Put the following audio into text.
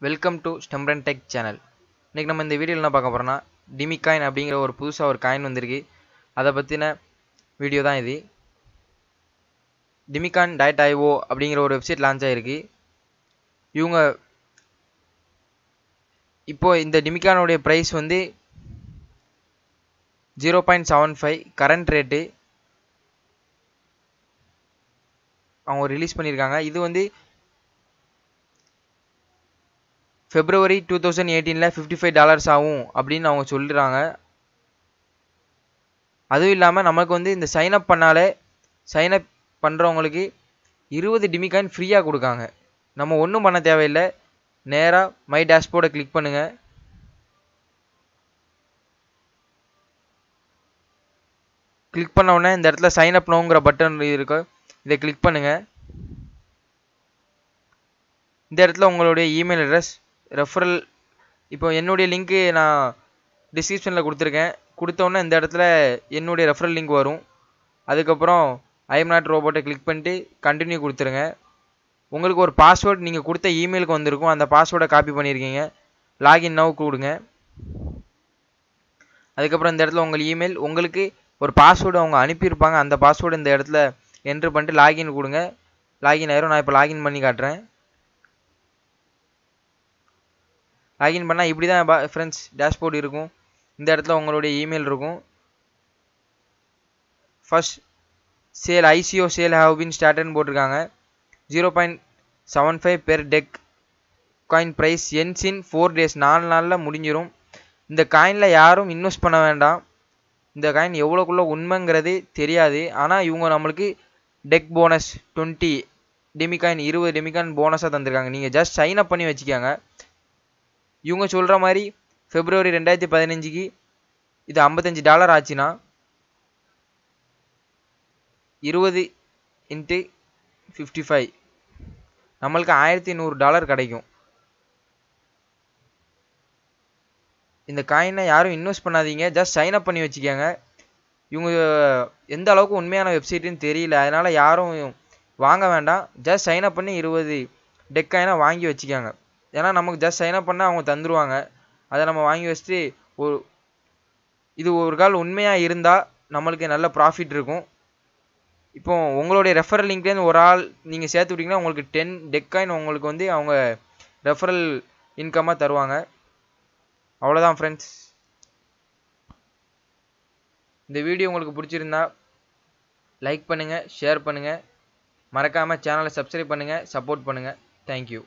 Welcome to ஸ்டெம்ரன் tech channel. இன்றைக்கி நம்ம இந்த வீடியோவில் என்ன பார்க்க போகிறோம்னா, டிமி காயின் அப்படிங்கிற ஒரு புதுசாக ஒரு காயின் வந்திருக்கு. அதை பற்றின வீடியோ தான் இது. Dimicoin.io அப்படிங்கிற ஒரு வெப்சைட் லான்ச் ஆகிருக்கு. இவங்க இப்போது இந்த டிமிகானுடைய ப்ரைஸ் வந்து 0.75 கரண்ட் ரேட்டு அவங்க ரிலீஸ் பண்ணியிருக்காங்க. இது வந்து February 2018 $55 ஆகும் அப்படின்னு அவங்க சொல்கிறாங்க. அதுவும் இல்லாமல் நமக்கு வந்து இந்த சைன்அப் பண்ணாலே சைன்அப் பண்ணுறவங்களுக்கு 20 டிமிகாயின் ஃப்ரீயாக கொடுக்காங்க. நம்ம ஒன்றும் பண்ண தேவையில்லை. நேராக மை டேஷ்போர்டை கிளிக் பண்ணுங்கள். கிளிக் பண்ண உடனே இந்த இடத்துல சைன்அப் நோங்கிற பட்டன் இருக்கு, இதை கிளிக் பண்ணுங்கள். இந்த இடத்துல உங்களுடைய இமெயில் அட்ரஸ், ரெஃபரல், இப்போ என்னுடைய லிங்க்கு நான் டிஸ்கிரிப்ஷனில் கொடுத்துருக்கேன். கொடுத்தோன்னே இந்த இடத்துல என்னுடைய ரெஃபரல் லிங்க் வரும். அதுக்கப்புறம் ஐஎம் நாட் ரோபோட்டை கிளிக் பண்ணிட்டு கண்டினியூ கொடுத்துருங்க. உங்களுக்கு ஒரு பாஸ்வேர்டு நீங்கள் கொடுத்த இமெயிலுக்கு வந்திருக்கும். அந்த பாஸ்வேர்டை காப்பி பண்ணியிருக்கீங்க. லாகின் நவ் கொடுங்க. அதுக்கப்புறம் இந்த இடத்துல உங்கள் இமெயில், உங்களுக்கு ஒரு பாஸ்வேர்டு அவங்க அனுப்பியிருப்பாங்க. அந்த பாஸ்வேர்டு இந்த இடத்துல என்ட்ரு பண்ணிட்டு லாகின் கொடுங்க. லாகின் ஆயிரும். நான் இப்போ லாகின் பண்ணி காட்டுறேன். லாகின் பண்ணால் இப்படி தான் ஃப்ரெண்ட்ஸ் டேஷ்போர்டு இருக்கும். இந்த இடத்துல உங்களுடைய இமெயில் இருக்கும். First sale ICO sale have been ஸ்டார்ட்னு போட்டிருக்காங்க. 0.75 per tech coin price ends in 4 days, 4 நாளில் முடிஞ்சிடும். இந்த காயினில் யாரும் இன்வெஸ்ட் பண்ண வேண்டாம். இந்த காயின் எவ்வளோக்குள்ள உண்மைங்கிறது தெரியாது. ஆனால் இவங்க நம்மளுக்கு டெக் போனஸ் 20 டிமிகாயின் 20 டிமிகாயின் போனஸாக தந்திருக்காங்க. நீங்கள் ஜஸ்ட் சைன் அப் பண்ணி வச்சுக்கோங்க. இவங்க சொல்கிற மாதிரி February 2015 இது $55 ஆச்சுன்னா 20 × 55 நம்மளுக்கு $1100 கிடைக்கும். இந்த காயினை யாரும் இன்வெஸ்ட் பண்ணாதீங்க. ஜஸ்ட் சைன் அப் பண்ணி வச்சுக்கோங்க. இவங்க எந்த அளவுக்கு உண்மையான வெப்சைட்டுன்னு தெரியல. அதனால் யாரும் வாங்க வேண்டாம். ஜஸ்ட் சைன் அப் பண்ணி 20 டெக் காயினை வாங்கி வச்சுக்கோங்க. ஏன்னா நமக்கு ஜஸ்ட் சைன் அப் பண்ணால் அவங்க தந்துடுவாங்க. அதை நம்ம வாங்கி வச்சுட்டு இது ஒரு கால் உண்மையாக இருந்தால் நம்மளுக்கு நல்ல ப்ராஃபிட் இருக்கும். இப்போ உங்களுடைய ரெஃபரல் லிங்க்லேருந்து ஒரு ஆள் நீங்கள் சேர்த்து விட்டிங்கன்னா உங்களுக்கு 10 டெக் காயின் உங்களுக்கு வந்து அவங்க ரெஃபரல் இன்கமாக தருவாங்க. அவ்வளோதான் ஃப்ரெண்ட்ஸ். இந்த வீடியோ உங்களுக்கு பிடிச்சிருந்தா லைக் பண்ணுங்கள், ஷேர் பண்ணுங்கள், மறக்காமல் சேனலை சப்ஸ்கிரைப் பண்ணுங்கள், சப்போர்ட் பண்ணுங்கள். தேங்க்யூ.